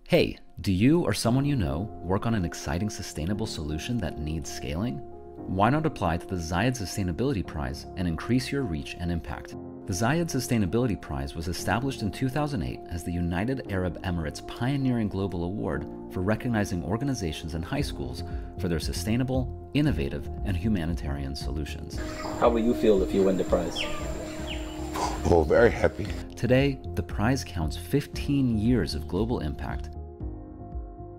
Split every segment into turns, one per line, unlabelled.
Hey, do you or someone you know work on an exciting sustainable solution that needs scaling? Why not apply to the Zayed Sustainability Prize and increase your reach and impact? The Zayed Sustainability Prize was established in 2008 as the United Arab Emirates Pioneering Global Award for recognizing organizations and high schools for their sustainable, innovative, and humanitarian solutions.
How will you feel if you win the prize?
Oh, very happy.
Today, the prize counts 15 years of global impact,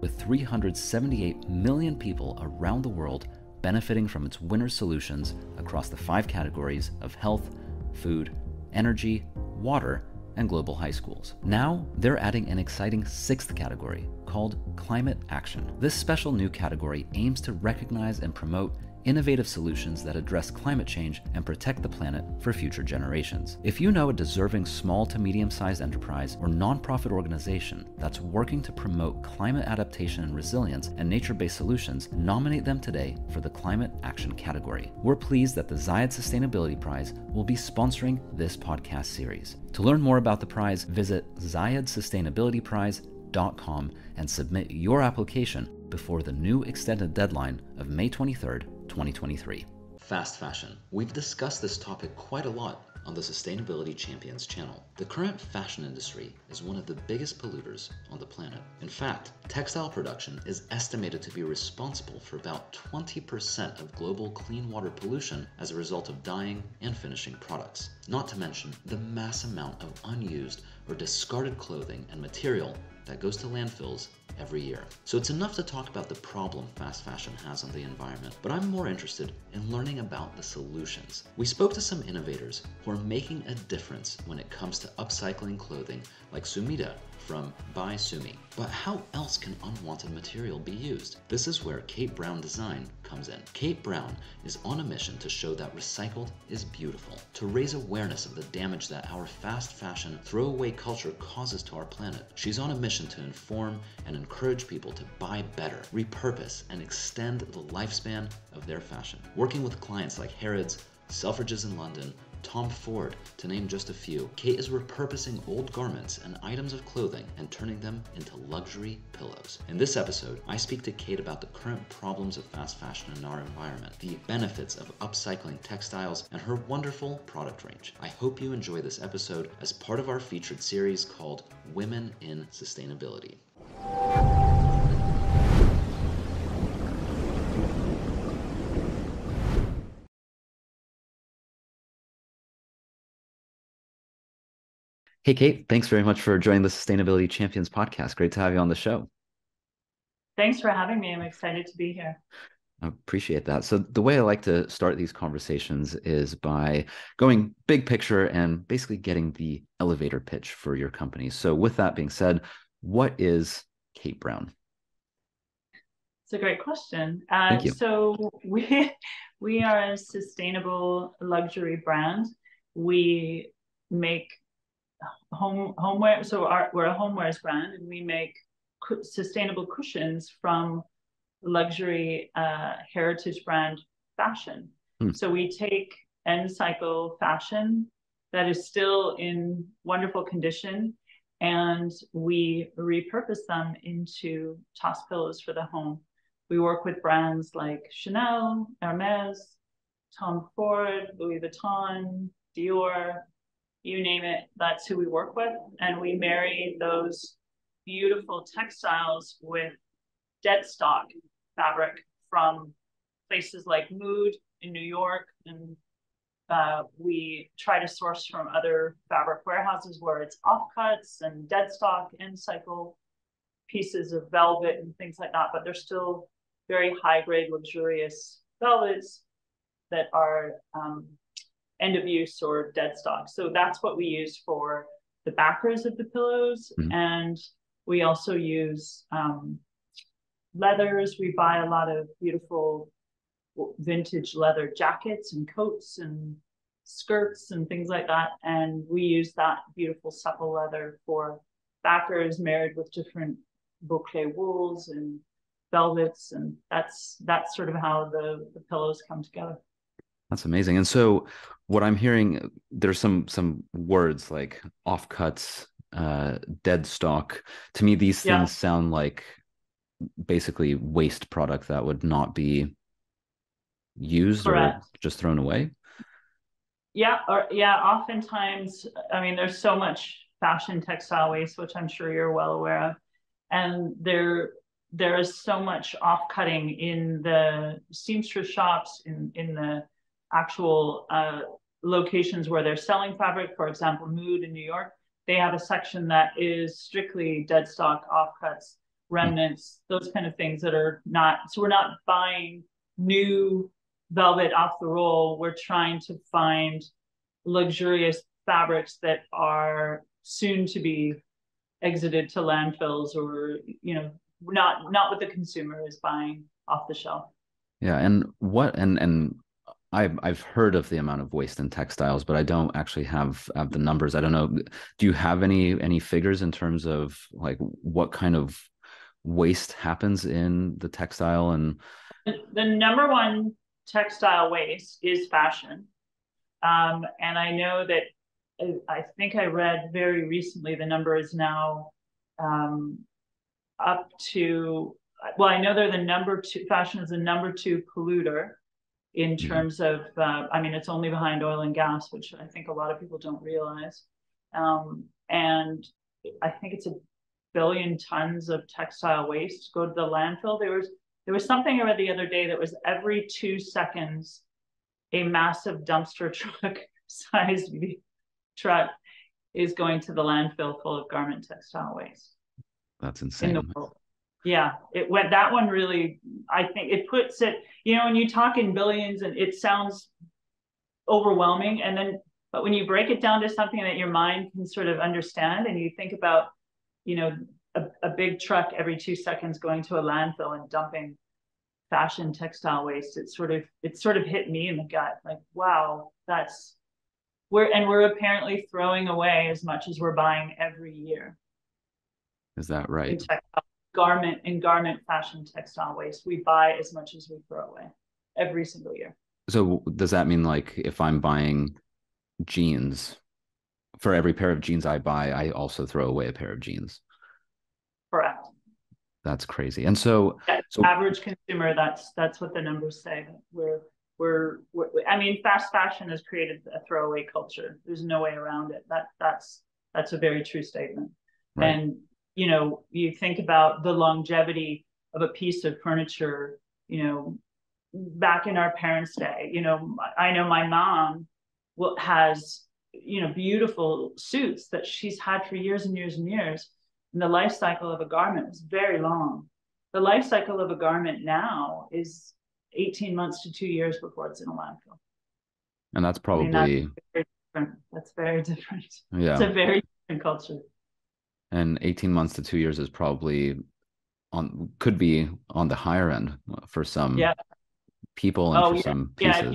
with 378 million people around the world benefiting from its winner solutions across the 5 categories of health, food, energy, water, and global high schools. Now, they're adding an exciting 6th category called climate action. This special new category aims to recognize and promote innovative solutions that address climate change and protect the planet for future generations. If you know a deserving small to medium-sized enterprise or nonprofit organization that's working to promote climate adaptation and resilience and nature-based solutions, nominate them today for the Climate Action category. We're pleased that the Zayed Sustainability Prize will be sponsoring this podcast series. To learn more about the prize, visit zayedsustainabilityprize.com and submit your application before the new extended deadline of May 23rd, 2023. Fast fashion. We've discussed this topic quite a lot on the Sustainability Champions channel. The current fashion industry is one of the biggest polluters on the planet. In fact, textile production is estimated to be responsible for about 20% of global clean water pollution as a result of dyeing and finishing products. Not to mention the mass amount of unused or discarded clothing and material that goes to landfills every year. So it's enough to talk about the problem fast fashion has on the environment, but I'm more interested in learning about the solutions. We spoke to some innovators who are making a difference when it comes to upcycling clothing, like Sumida from By Sumi. But how else can unwanted material be used? This is where Cate Brown Design comes in. Cate Brown is on a mission to show that recycled is beautiful, to raise awareness of the damage that our fast fashion throwaway culture causes to our planet. She's on a mission to inform and encourage people to buy better, repurpose, and extend the lifespan of their fashion. Working with clients like Harrods, Selfridges in London, Tom Ford, to name just a few, Cate is repurposing old garments and items of clothing and turning them into luxury pillows. In this episode, I speak to Cate about the current problems of fast fashion in our environment, the benefits of upcycling textiles, and her wonderful product range. I hope you enjoy this episode as part of our featured series called Women in Sustainability. Hey, Cate, thanks very much for joining the Sustainability Champions podcast. Great to have you on the show.
Thanks for having me. I'm excited to be here.
I appreciate that. So the way I like to start these conversations is by going big picture and basically getting the elevator pitch for your company. So with that being said, what is Cate Brown?
It's a great question.
Thank you.
So we are a sustainable luxury brand. We make homeware. So we're a homewares brand, and we make sustainable cushions from luxury heritage brand fashion. So we take end cycle fashion that is still in wonderful condition, and we repurpose them into toss pillows for the home. We work with brands like Chanel, Hermes, Tom Ford, Louis Vuitton, Dior, you name it, that's who we work with. And we marry those beautiful textiles with dead stock fabric from places like Mood in New York. And we try to source from other fabric warehouses where it's offcuts and dead stock, end cycle pieces of velvet and things like that. But they're still very high grade, luxurious velvets that are end of use or dead stock. So that's what we use for the backers of the pillows. And we also use leathers. We buy a lot of beautiful vintage leather jackets and coats and skirts and things like that. And we use that beautiful supple leather for backers married with different boucle wools and velvets. And that's sort of how the pillows come together.
That's amazing. And so what I'm hearing, there's some words like offcuts, dead stock. To me, these
Yeah.
things sound like basically waste product that would not be used or
Correct.
just thrown away.
Yeah, or yeah, oftentimes, I mean, there's so much fashion textile waste, which I'm sure you're well aware of, and there is so much off-cutting in the seamstress shops, in the actual locations where they're selling fabric. For example, Mood in New York, they have a section that is strictly dead stock, offcuts, remnants, those kind of things that are not. So we're not buying new velvet off the roll. We're trying to find luxurious fabrics that are soon to be exited to landfills, or not what the consumer is buying off the shelf.
Yeah, and what and I've heard of the amount of waste in textiles, but I don't actually have the numbers. I don't know. Do you have any figures in terms of like what kind of waste happens in the textile and
The number one textile waste is fashion. And I know that I think I read very recently the number is now up to, well, I know they're the number two, fashion is the number two polluter in
Mhm.
terms of, I mean, it's only behind oil and gas, which I think a lot of people don't realize. And I think it's 1 billion tons of textile waste go to the landfill. There was something I read the other day that was every 2 seconds, a massive dumpster truck sized truck is going to the landfill full of garment textile waste
That's
in the
insane.
world. Yeah, it went that one really, I think it puts it, when you talk in billions and it sounds overwhelming. And then, but when you break it down to something that your mind can sort of understand, and you think about, a big truck every 2 seconds going to a landfill and dumping fashion textile waste, it sort of hit me in the gut, like, wow, we're apparently throwing away as much as we're buying every year
Is that
in
right?
textile garment fashion textile waste. We buy as much as we throw away every single year.
So does that mean like if I'm buying jeans, for every pair of jeans I buy, I also throw away a pair of jeans?
Correct.
That's crazy. And so
Yeah,
so
average consumer, that's what the numbers say. We're I mean, fast fashion has created a throwaway culture. There's no way around it. That's a very true statement.
right.
And you think about the longevity of a piece of furniture, back in our parents' day. I know my mom has beautiful suits that she's had for years and years and years, and the life cycle of a garment was very long. The life cycle of a garment now is 18 months to 2 years before it's in a landfill.
And that's
I mean, that's
probably,
very different. That's very different. It's
yeah.
a very different culture.
And 18 months to 2 years is probably could be on the higher end for some
Yeah.
people and
Oh
for
yeah.
some
Yeah.
pieces.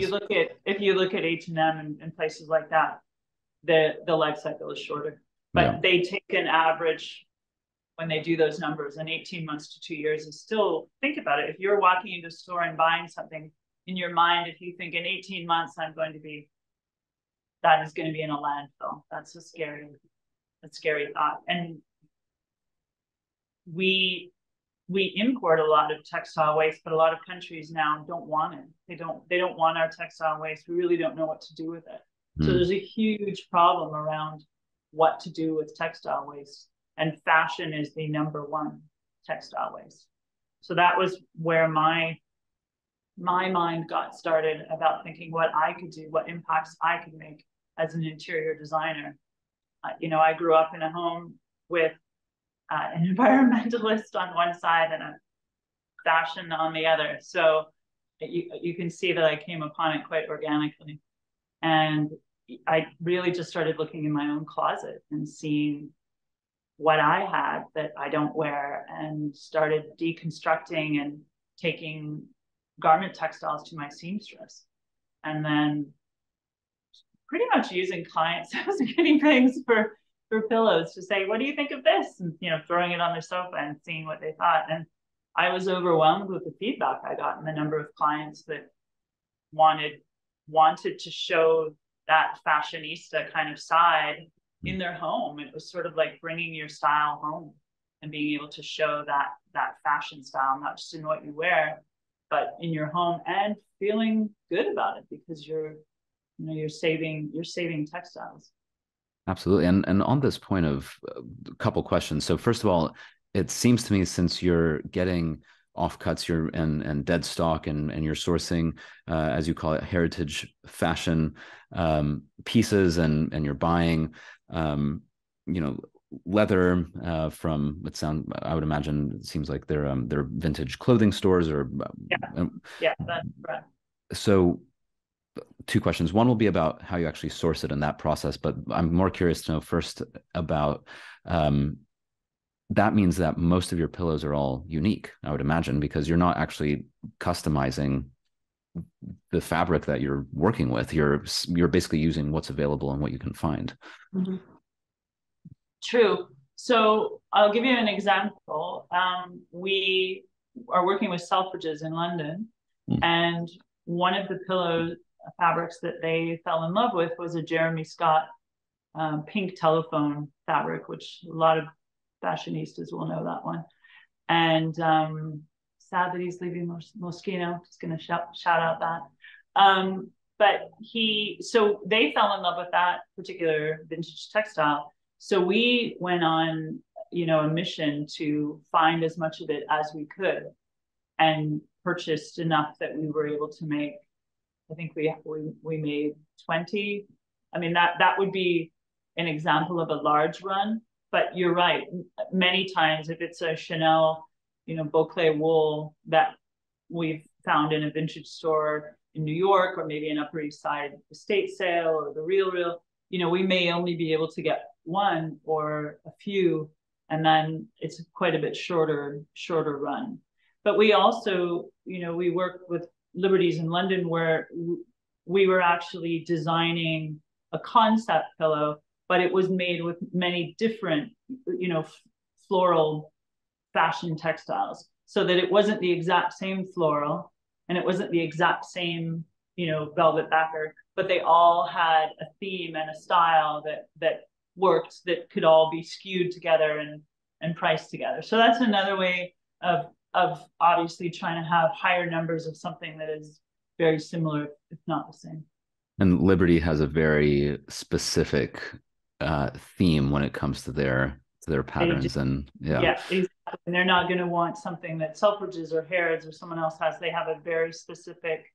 If you look at H&M and places like that, the life cycle is shorter.
Yeah.
But they take an average when they do those numbers, and 18 months to 2 years is still, think about it. If you're walking into a store and buying something, in your mind, if you think in 18 months that is going to be in a landfill, that's a scary thought. And we import a lot of textile waste, but a lot of countries now don't want it. They don't want our textile waste. We really don't know what to do with it. So
Mm.
there's a huge problem around what to do with textile waste. And fashion is the number one textile waste. So that was where my mind got started about thinking what I could do, what impacts I could make as an interior designer. I grew up in a home with an environmentalist on one side and a fashion on the other. So you can see that I came upon it quite organically. And I really just started looking in my own closet and seeing what I had that I don't wear, and started deconstructing and taking garment textiles to my seamstress. And then pretty much using clients as guinea pigs for pillows to say, what do you think of this? And, throwing it on their sofa and seeing what they thought. And I was overwhelmed with the feedback I got and the number of clients that wanted to show that fashionista kind of side in their home. It was sort of like bringing your style home and being able to show that fashion style, not just in what you wear, but in your home, and feeling good about it because you're saving textiles.
Absolutely. And on this point of a couple questions. So first of all, it seems to me, since you're getting offcuts, and dead stock, and you're sourcing, as you call it, heritage fashion pieces, and you're buying, leather from, I would imagine, it seems like they're vintage clothing stores, or
Yeah, that's correct.
So two questions. One will be about how you actually source it in that process, but I'm more curious to know first about, that means that most of your pillows are all unique, I would imagine, because you're not actually customizing the fabric that you're working with. You're basically using what's available and what you can find.
Mm-hmm. True. So I'll give you an example. We are working with Selfridges in London, and one of the pillow fabrics that they fell in love with was a Jeremy Scott pink telephone fabric, which a lot of fashionistas will know that one. And sad that he's leaving Moschino. Just going to shout out that. But so they fell in love with that particular vintage textile. So we went on, a mission to find as much of it as we could, and purchased enough that we were able to make. I think we made 20. I mean, that would be an example of a large run. But you're right. Many times, if it's a Chanel, Beauclé wool that we've found in a vintage store in New York, or maybe an Upper East Side estate sale, or the Real, we may only be able to get one or a few, and then it's quite a bit shorter run. But we also, we work with Liberties in London, where we were actually designing a concept pillow, but it was made with many different, floral fashion textiles, so that it wasn't the exact same floral, and it wasn't the exact same, velvet backer, but they all had a theme and a style that worked, that could all be skewed together and priced together. So that's another way of obviously trying to have higher numbers of something that is very similar, if not the same.
And Liberty has a very specific theme when it comes to their patterns. And
yeah, exactly. And they're not going to want something that Selfridges or Harrods or someone else has. They have a very specific,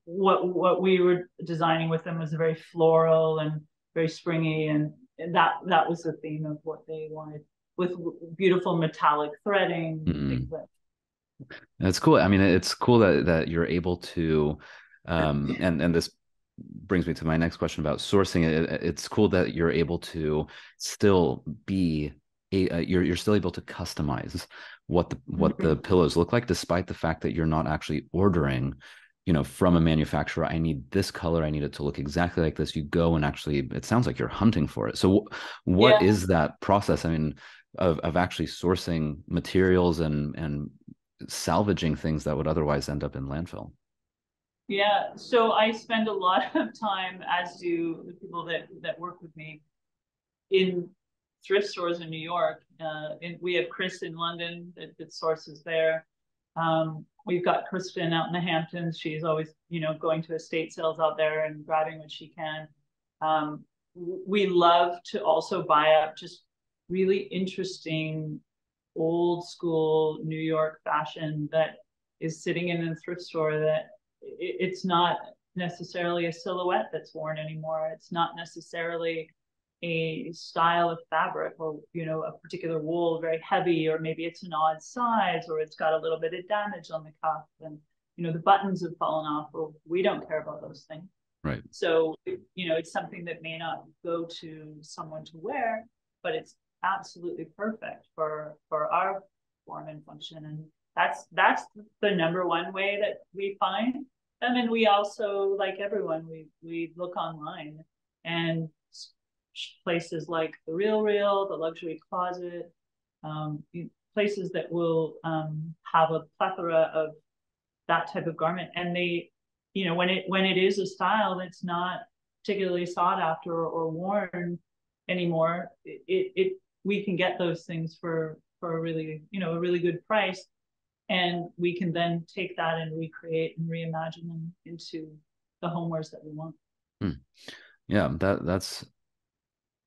what we were designing with them was very floral and very springy, and that was the theme of what they wanted, with beautiful metallic threading.
That's cool. I mean, it's cool that you're able to, and this brings me to my next question about sourcing. It's cool that you're able to still be you're still able to customize what the pillows look like, despite the fact that you're not actually ordering, from a manufacturer. I need this color. I need it to look exactly like this. You go and actually, it sounds like you're hunting for it. So what is that process? I mean, of actually sourcing materials and salvaging things that would otherwise end up in landfill?
Yeah, so I spend a lot of time, as do the people that work with me, in thrift stores in New York. We have Chris in London that sources there. We've got Kristen out in the Hamptons. She's always, going to estate sales out there and grabbing what she can. We love to also buy up just really interesting old school New York fashion that is sitting in a thrift store, that it's not necessarily a silhouette that's worn anymore. It's not necessarily a style of fabric, or a particular wool, very heavy, or maybe it's an odd size, or it's got a little bit of damage on the cuff, and the buttons have fallen off. Well, we don't care about those things.
Right.
So it's something that may not go to someone to wear, but it's absolutely perfect for our form and function. And that's the number one way that we find. And then we also, like everyone, we look online, and places like the Real, the Luxury Closet, places that will have a plethora of that type of garment. And they, when it is a style that's not particularly sought after or worn anymore, we can get those things for a really, a really good price. And we can then take that and recreate and reimagine them into the homewares that we want.
Yeah, that's,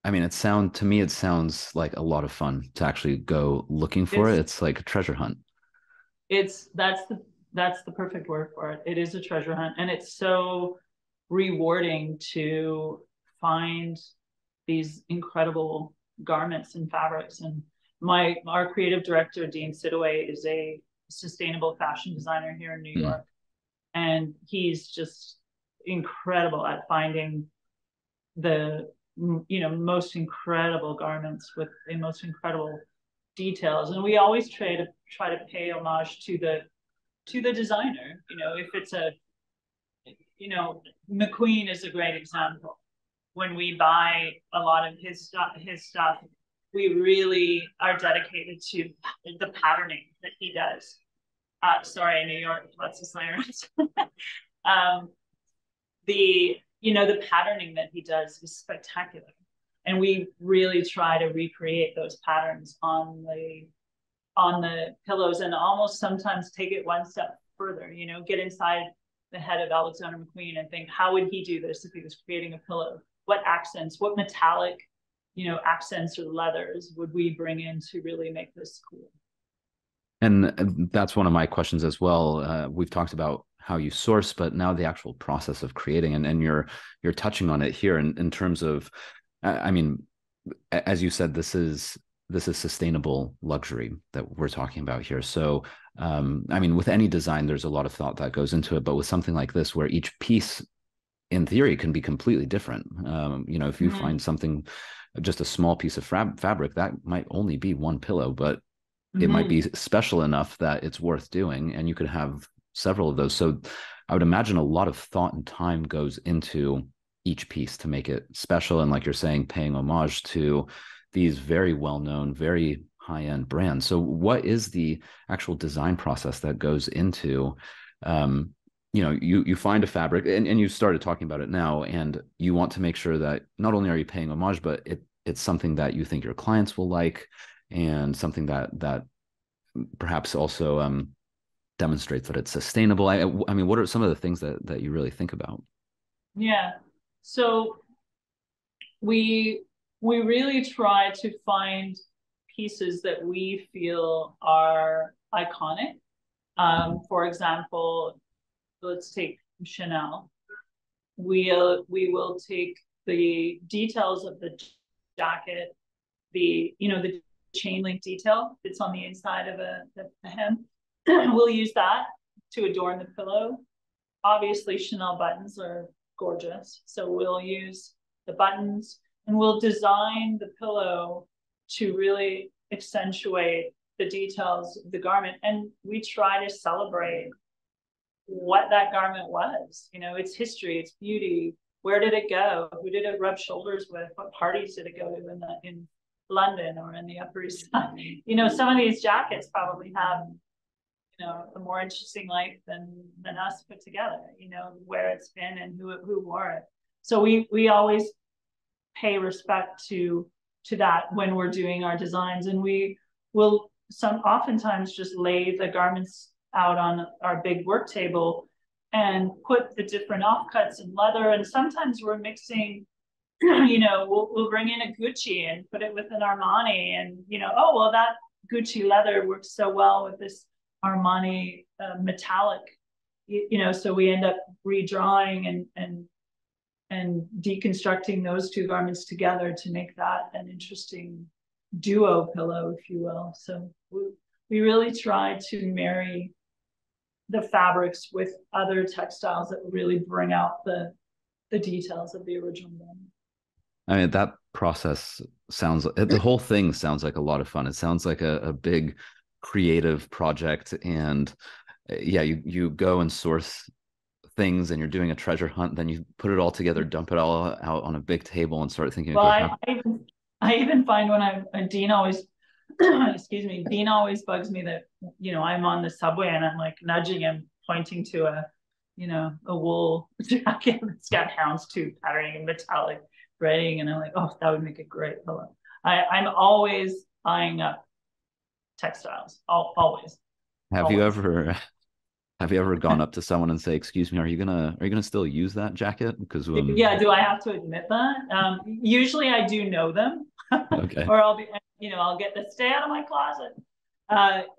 I mean, it sounds like a lot of fun to actually go looking for it. It's like a treasure hunt.
That's the perfect word for it. It is a treasure hunt, and it's so rewarding to find these incredible garments and fabrics. And our creative director, Dean Sidaway, is a sustainable fashion designer here in New York. And he's just incredible at finding the, most incredible garments with the most incredible details. And we always try to pay homage to the designer. If it's McQueen is a great example. When we buy a lot of his stuff, we really are dedicated to the patterning that he does. Sorry, New York, lots of sirens. The patterning that he does is spectacular. And we really try to recreate those patterns on the pillows, and almost sometimes take it one step further, get inside the head of Alexander McQueen and think, how would he do this if he was creating a pillow? What accents, what metallic, accents or leathers would we bring in to really make this cool?
And that's one of my questions as well. We've talked about how you source, but now the actual process of creating, and you're touching on it here in terms of, I mean, as you said, this is sustainable luxury that we're talking about here. So, I mean, with any design, there's a lot of thought that goes into it, but with something like this, where each piece, in theory, can be completely different. If you find something, just a small piece of fabric, that might only be one pillow, but it might be special enough that it's worth doing, and you could have several of those. So I would imagine a lot of thought and time goes into each piece to make it special. And like you're saying, paying homage to these very well-known, very high-end brands. So what is the actual design process that goes into, you find a fabric, and you started talking about it now, and you want to make sure that not only are you paying homage, but it's something that you think your clients will like, and something that perhaps also demonstrates that it's sustainable. I mean, what are some of the things that you really think about?
Yeah, so we really try to find pieces that we feel are iconic. For example, let's take Chanel. We will take the details of the jacket, the chain link detail that's on the inside of the hem. We'll use that to adorn the pillow. Obviously, Chanel buttons are gorgeous, so we'll use the buttons, and we'll design the pillow to really accentuate the details of the garment. And we try to celebrate what that garment was, its history, its beauty. Where did it go? Who did it rub shoulders with? What parties did it go to in London or in the Upper East Side? Some of these jackets probably have, a more interesting life than us put together, where it's been and who wore it. So we always pay respect to that when we're doing our designs. And we will oftentimes just lay the garments out on our big work table and put the different offcuts and leather. And sometimes we're mixing, we'll bring in a Gucci and put it with an Armani, and, oh, well, that Gucci leather works so well with this Armani metallic, so we end up redrawing and deconstructing those two garments together to make that an interesting duo pillow, if you will. So we really try to marry the fabrics with other textiles that really bring out the details of the original one.
I mean, that process the whole thing sounds like a lot of fun. It sounds like a big creative project, and yeah, you go and source things, and you're doing a treasure hunt, then you put it all together, dump it all out on a big table, and start thinking.
Well, I even find when Dean always excuse me, Dean always bugs me that I'm on the subway and I'm like nudging him, pointing to a wool jacket that's got houndstooth patterning and metallic threading, and I'm like, oh, that would make a great pillow. I'm always eyeing up textiles, always.
Have you ever gone up to someone and say, "Excuse me, are you gonna still use that jacket?" Because
Yeah, do I have to admit that? Usually I do know them,
okay,
or I'll get the stay out of my closet.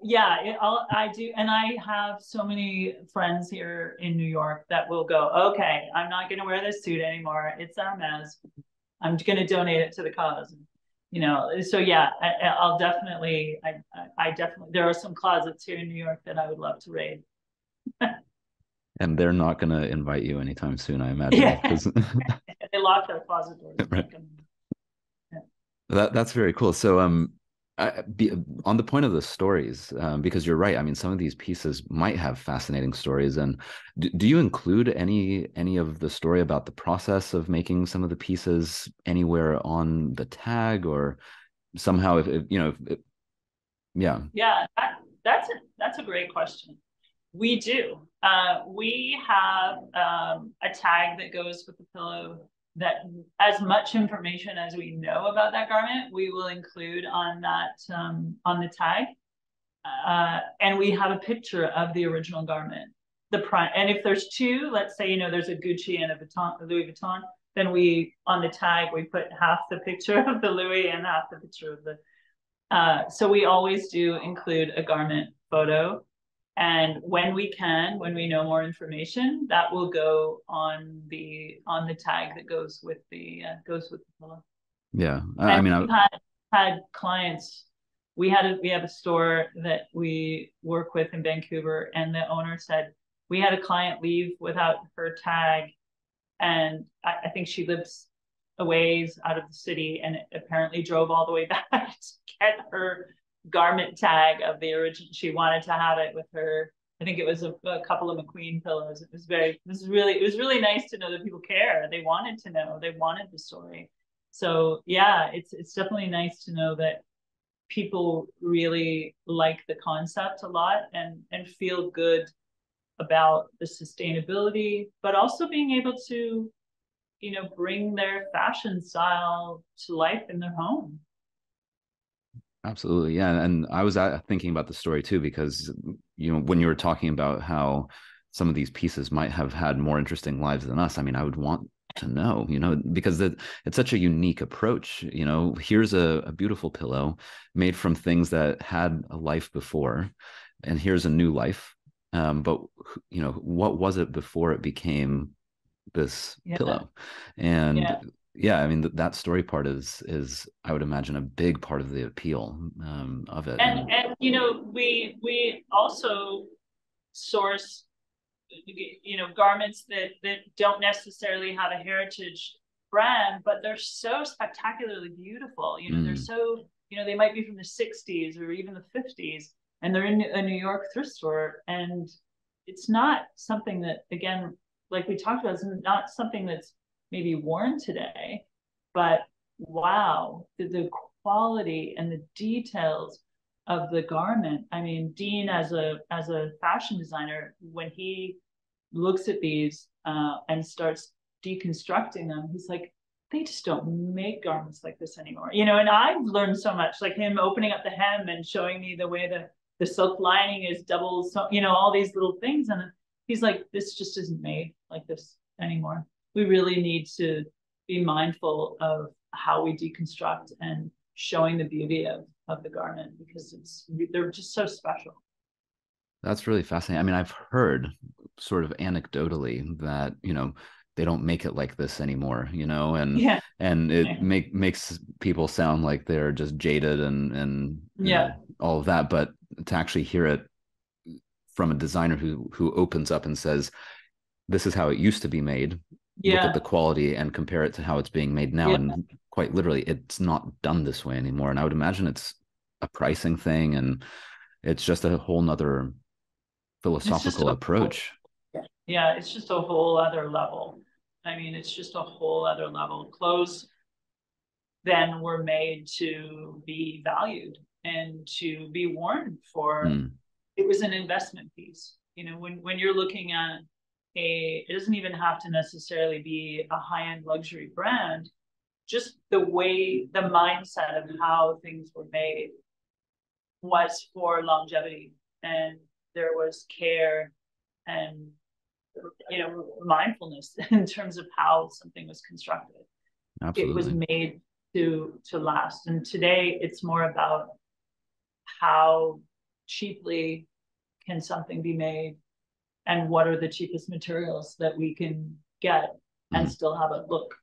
Yeah, I do, and I have so many friends here in New York that will go, okay, I'm not going to wear this suit anymore. It's a mess. I'm going to donate it to the cause. So yeah, I'll definitely, I definitely, there are some closets here in New York that I would love to raid.
and they're not gonna invite you anytime soon, I imagine.
Yeah,
'Cause
they lock their closet doors.
right. That's very cool. So on the point of the stories, because you're right. I mean, some of these pieces might have fascinating stories. And do you include any of the story about the process of making some of the pieces anywhere on the tag, or somehow yeah.
Yeah, that's a great question. We do. We have a tag that goes with the pillow that as much information as we know about that garment, we will include on on the tag. And we have a picture of the original garment. And if there's two, let's say, there's a Gucci and a Louis Vuitton, then on the tag, we put half the picture of the Louis and half the picture of the, so we always do include a garment photo. And when we know more information, that will go on the tag that goes with the pillow.
Yeah,
I mean, we've had clients. We have a store that we work with in Vancouver, and the owner said we had a client leave without her tag, and I think she lives a ways out of the city, and apparently drove all the way back to get her garment tag of the original. She wanted to have it with her. I think it was a couple of McQueen pillows. It was really nice to know that people care. They wanted to know. They wanted the story. So yeah, it's definitely nice to know that people really like the concept a lot and feel good about the sustainability, but also being able to, bring their fashion style to life in their home.
absolutely. Yeah. And I was thinking about the story too, because, when you were talking about how some of these pieces might have had more interesting lives than us, I mean, I would want to know, because it's such a unique approach. Here's a beautiful pillow made from things that had a life before, and here's a new life. But, what was it before it became this pillow? And yeah, I mean, that story part is I would imagine a big part of the appeal of it.
And we also source garments that don't necessarily have a heritage brand, but they're so spectacularly beautiful. They're so, they might be from the 60s or even the 50s, and they're in a New York thrift store, and it's not something that, again, like we talked about, it's not something that's maybe worn today, but wow, the quality and the details of the garment. I mean, Dean, as a fashion designer, when he looks at these and starts deconstructing them, he's like, they just don't make garments like this anymore. And I've learned so much, like him opening up the hem and showing me the way the silk lining is double, so all these little things. And he's like, this just isn't made like this anymore. We really need to be mindful of how we deconstruct and showing the beauty of the garment, because they're just so special.
That's really fascinating. I mean, I've heard sort of anecdotally that, they don't make it like this anymore, and
Yeah.
and it makes people sound like they're just jaded and all of that. But to actually hear it from a designer who opens up and says, this is how it used to be made. Look at the quality and compare it to how it's being made now. And quite literally, it's not done this way anymore. And I would imagine it's a pricing thing, and it's just a whole nother philosophical approach.
Yeah, it's just a whole other level. I mean, it's just a whole other level. Clothes then were made to be valued and to be worn for. It was an investment piece. When you're looking at it doesn't even have to necessarily be a high-end luxury brand. Just the way, the mindset of how things were made was for longevity, and there was care and, you know, mindfulness in terms of how something was constructed.
Absolutely.
It was made to last. And today it's more about how cheaply can something be made, and what are the cheapest materials that we can get and still have it look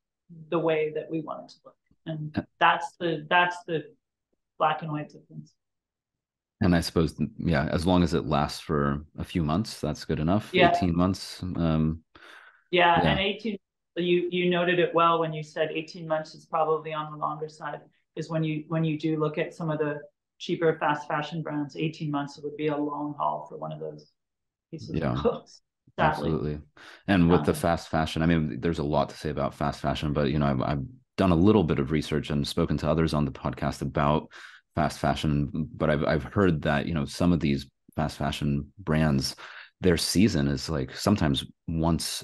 the way that we want it to look. And that's the black and white difference.
And I suppose, yeah, as long as it lasts for a few months, that's good enough.
Yeah.
18 months.
Yeah, and 18, you noted it well when you said 18 months is probably on the longer side, is when you do look at some of the cheaper fast fashion brands, 18 months would be a long haul for one of those pieces of clothes. Sadly.
Absolutely. And with the fast fashion, I mean, there's a lot to say about fast fashion, but, you know, I've done a little bit of research and spoken to others on the podcast about fast fashion, but I've heard that, you know, some of these fast fashion brands, their season is like sometimes once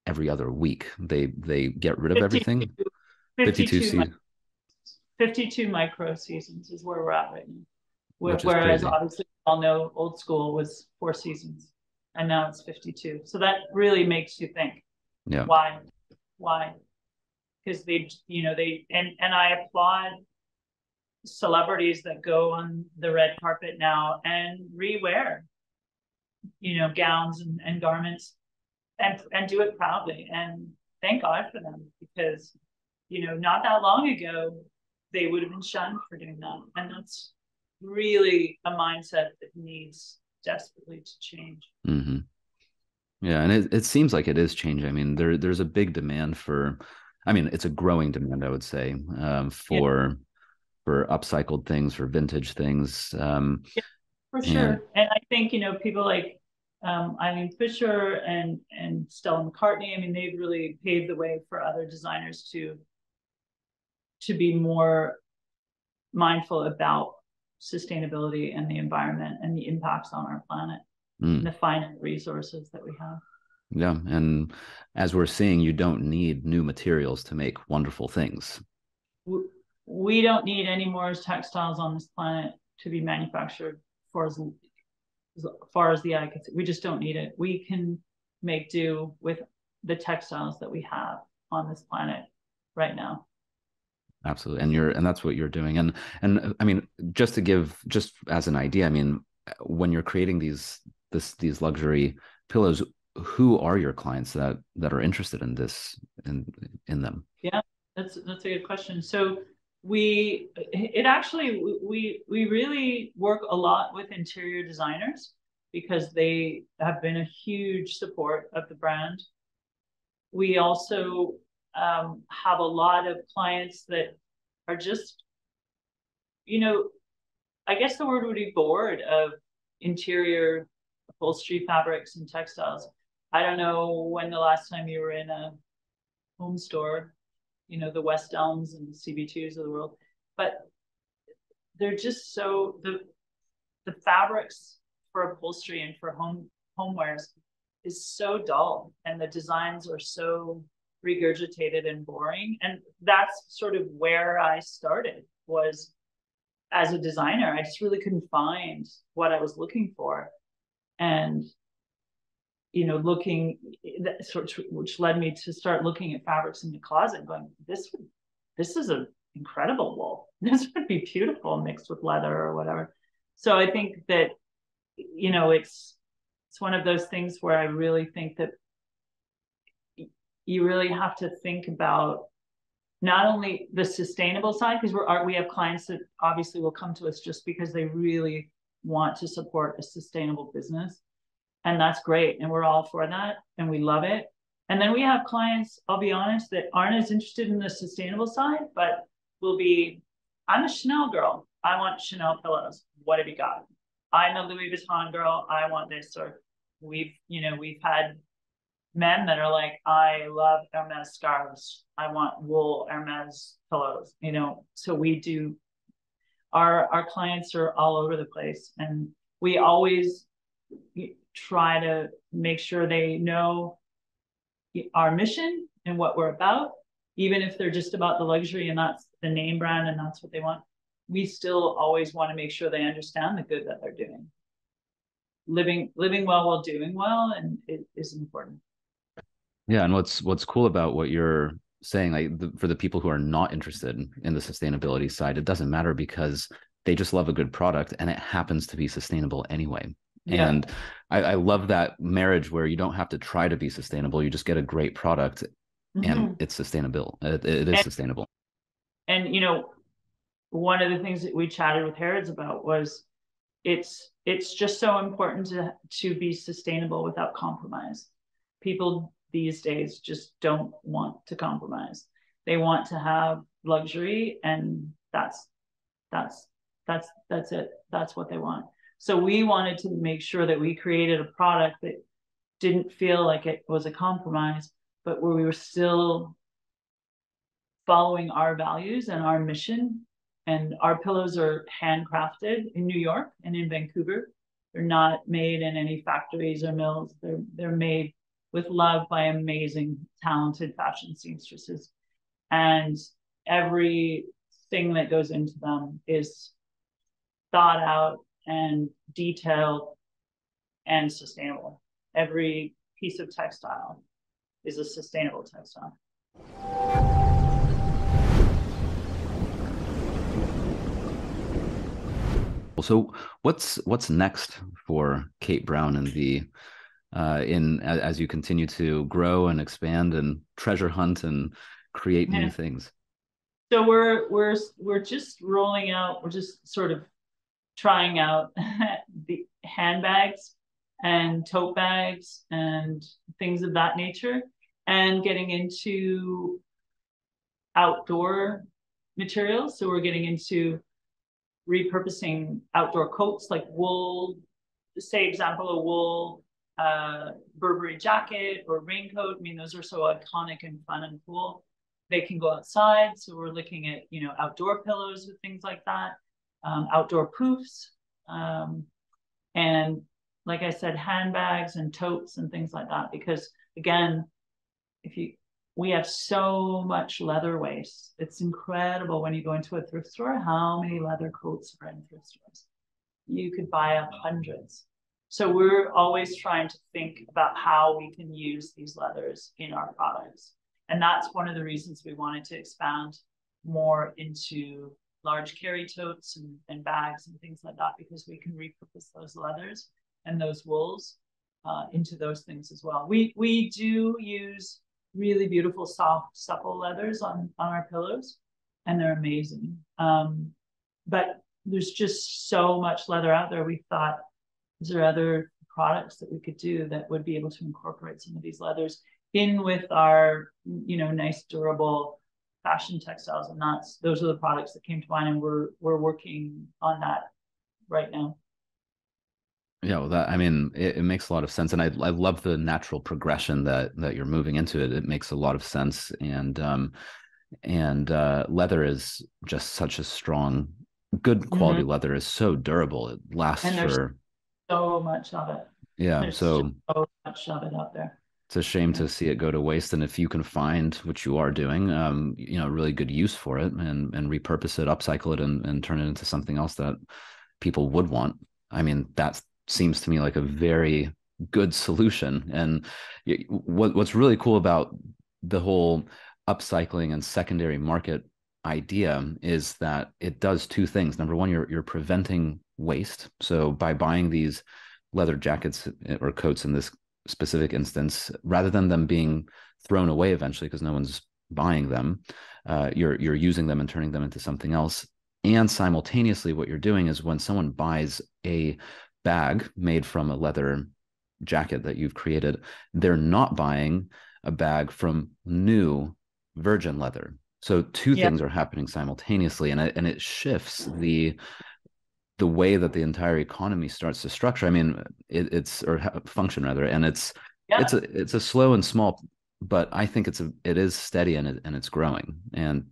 every other week. They get rid of
52,
everything.
52 micro seasons is where we're at right now.
Whereas
obviously we all know old school was 4 seasons, and now it's 52. So that really makes you think.
Yeah.
Why? Because and I applaud celebrities that go on the red carpet now and rewear, you know, gowns and garments and do it proudly. And thank God for them, because, you know, not that long ago, they would have been shunned for doing that. And that's really a mindset that needs desperately to change.
Mm-hmm. Yeah, and it seems like it is changing. I mean, there's a big demand for, I mean, it's a growing demand, I would say, for upcycled things, for vintage things.
For sure. And I think, you know, people like Eileen Fisher and Stella McCartney, I mean, they've really paved the way for other designers to be more mindful about sustainability and the environment and the impacts on our planet and the finite resources that we have.
Yeah. And as we're seeing, you don't need new materials to make wonderful things.
We don't need any more textiles on this planet to be manufactured for as far as the eye can see. We just don't need it. We can make do with the textiles that we have on this planet right now.
Absolutely. And that's what you're doing. And I mean, just as an idea, I mean, when you're creating these luxury pillows, who are your clients that are interested in this, in them?
Yeah, that's a good question. So we really work a lot with interior designers, because they have been a huge support of the brand. We also have a lot of clients that are just, you know, I guess the word would be bored of interior upholstery fabrics and textiles. I don't know when the last time you were in a home store, you know, the West Elms and the CB2s of the world, but they're just so, the fabrics for upholstery and for homewares is so dull, and the designs are so regurgitated and boring. And that's sort of where I started, was as a designer. I just really couldn't find what I was looking for. And, you know, which led me to start looking at fabrics in the closet, going, this is an incredible wool. This would be beautiful mixed with leather or whatever. So I think that, you know, it's one of those things where I really think that you really have to think about not only the sustainable side, because we have clients that obviously will come to us just because they really want to support a sustainable business. And that's great. And we're all for that. And we love it. And then we have clients, I'll be honest, that aren't as interested in the sustainable side, but will be, I'm a Chanel girl. I want Chanel pillows. What have you got? I'm a Louis Vuitton girl. I want this. Or we've had men that are like, I love Hermes scarves. I want wool Hermes pillows, you know. So we do, our clients are all over the place, and we always try to make sure they know our mission and what we're about, even if they're just about the luxury and that's the name brand and that's what they want, we still always want to make sure they understand the good that they're doing. Living well while doing well, and it is important.
Yeah, and what's cool about what you're saying, like for the people who are not interested in the sustainability side, it doesn't matter because they just love a good product and it happens to be sustainable anyway. Yeah. And I love that marriage where you don't have to try to be sustainable. You just get a great product and it's sustainable. It is sustainable.
And, you know, one of the things that we chatted with Harrods about was it's just so important to be sustainable without compromise. People these days just don't want to compromise. They want to have luxury, and that's it. That's what they want. So we wanted to make sure that we created a product that didn't feel like it was a compromise, but where we were still following our values and our mission. And our pillows are handcrafted in New York and in Vancouver. They're not made in any factories or mills. They're made with love by amazing, talented fashion seamstresses. And everything that goes into them is thought out and detailed and sustainable. Every piece of textile is a sustainable textile.
So what's next for Cate Brown and the as you continue to grow and expand and treasure hunt and create new things?
So we're just rolling out. We're just sort of trying out the handbags and tote bags and things of that nature, and getting into outdoor materials. So we're getting into repurposing outdoor coats like wool, say example, a wool Burberry jacket or raincoat. I mean, those are so iconic and fun and cool. They can go outside. So we're looking at, you know, outdoor pillows with things like that, outdoor poofs. And like I said, handbags and totes and things like that, because again, we have so much leather waste. It's incredible when you go into a thrift store, how many leather coats are in thrift stores. You could buy up hundreds. So we're always trying to think about how we can use these leathers in our products. And that's one of the reasons we wanted to expand more into large carry totes and bags and things like that, because we can repurpose those leathers and those wools into those things as well. We do use really beautiful, soft, supple leathers on our pillows, and they're amazing. But there's just so much leather out there. We thought, is there other products that we could do that would be able to incorporate some of these leathers in with our, you know, nice, durable fashion textiles? And those are the products that came to mind, and we're working on that right now.
Yeah, well, I mean, it makes a lot of sense, and I love the natural progression that you're moving into it. It makes a lot of sense, and leather is just such a strong, good quality leather is so durable. It lasts for
so much of it.
Yeah,
there's
so
much of it out there.
It's a shame to see it go to waste, and if you can find, which you are doing, you know, really good use for it and repurpose it, upcycle it, and turn it into something else that people would want. I mean, that seems to me like a very good solution. And what's really cool about the whole upcycling and secondary market idea is that it does two things. Number one, you're preventing waste. So by buying these leather jackets or coats in this specific instance, rather than them being thrown away eventually because no one's buying them, you're using them and turning them into something else. And simultaneously, what you're doing is when someone buys a bag made from a leather jacket that you've created, they're not buying a bag from new virgin leather. So two things are happening simultaneously, and it shifts the way that the entire economy starts to structure. I mean, it's function rather, and it's a slow and small, but I think it is steady and it's growing, and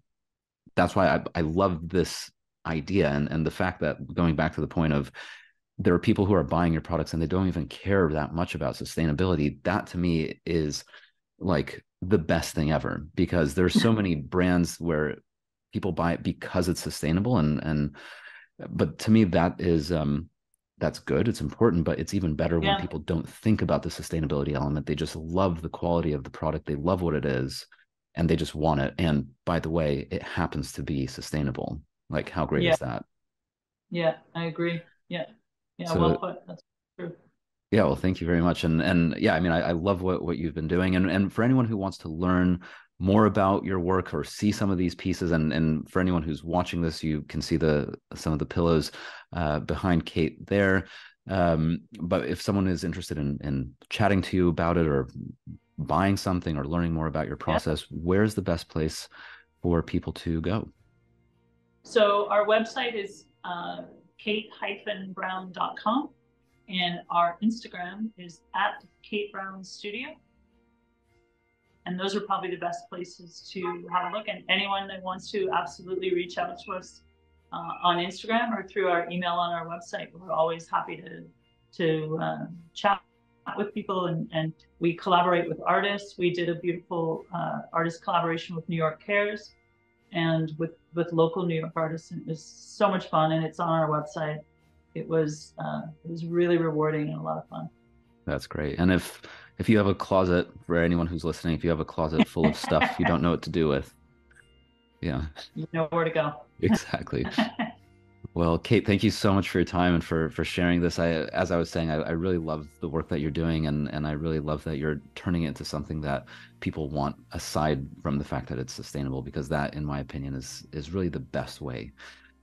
that's why I love this idea and the fact that, going back to the point of, there are people who are buying your products and they don't even care that much about sustainability. That to me is like the best thing ever, because there's so many brands where people buy it because it's sustainable, but to me that is that's good, it's important, but it's even better when people don't think about the sustainability element. They just love the quality of the product, they love what it is, and they just want it. And by the way, it happens to be sustainable. Like, how great is that?
Yeah, I agree. Yeah.
So,
well put. That's true.
Yeah, well, thank you very much. And yeah, I mean, I love what you've been doing. And for anyone who wants to learn more about your work or see some of these pieces, and for anyone who's watching this, you can see some of the pillows behind Cate there. But if someone is interested in chatting to you about it, or buying something, or learning more about your process, where's the best place for people to go?
So our website is cate-brown.com. And our Instagram is @Cate Brown Studio. And those are probably the best places to have a look. And anyone that wants to absolutely reach out to us on Instagram or through our email on our website, we're always happy to chat with people. And we collaborate with artists. We did a beautiful artist collaboration with New York Cares and with local New York artists. And it was so much fun, and it's on our website. It was really rewarding and a lot of fun.
That's great. And if you have a closet, for anyone who's listening, if you have a closet full of stuff you don't know what to do with, you
know where to go.
Exactly. Well, Cate, thank you so much for your time and for sharing this. As I was saying, I really love the work that you're doing, and I really love that you're turning it into something that people want, aside from the fact that it's sustainable, because that, in my opinion, is really the best way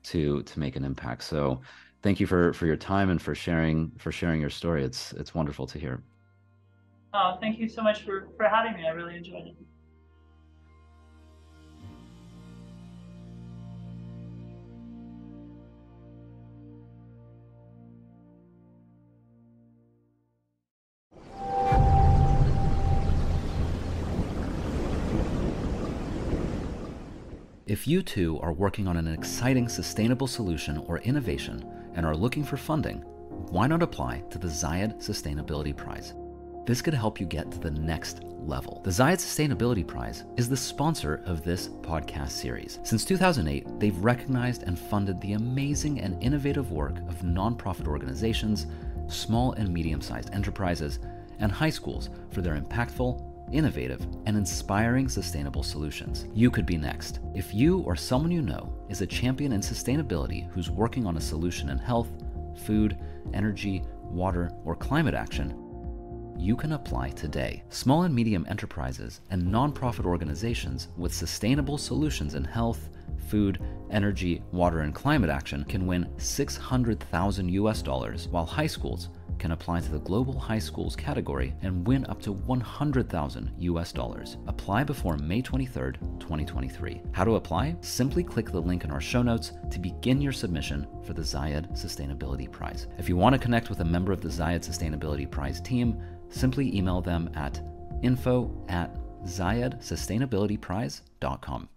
to make an impact. So thank you for your time and for sharing your story. It's wonderful to hear.
Oh, thank you so much for having me. I really enjoyed it.
If you too are working on an exciting sustainable solution or innovation and are looking for funding, why not apply to the Zayed Sustainability Prize? This could help you get to the next level. The Zayed Sustainability Prize is the sponsor of this podcast series. Since 2008, they've recognized and funded the amazing and innovative work of nonprofit organizations, small and medium-sized enterprises, and high schools for their impactful, innovative, and inspiring sustainable solutions. You could be next. If you or someone you know is a champion in sustainability who's working on a solution in health, food, energy, water, or climate action, you can apply today. Small and medium enterprises and nonprofit organizations with sustainable solutions in health, food, energy, water, and climate action can win $600,000, while high schools can apply to the Global High Schools category and win up to $100,000. Apply before May 23rd, 2023. How to apply? Simply click the link in our show notes to begin your submission for the Zayed Sustainability Prize. If you want to connect with a member of the Zayed Sustainability Prize team, simply email them at info@zayedsustainabilityprize.com.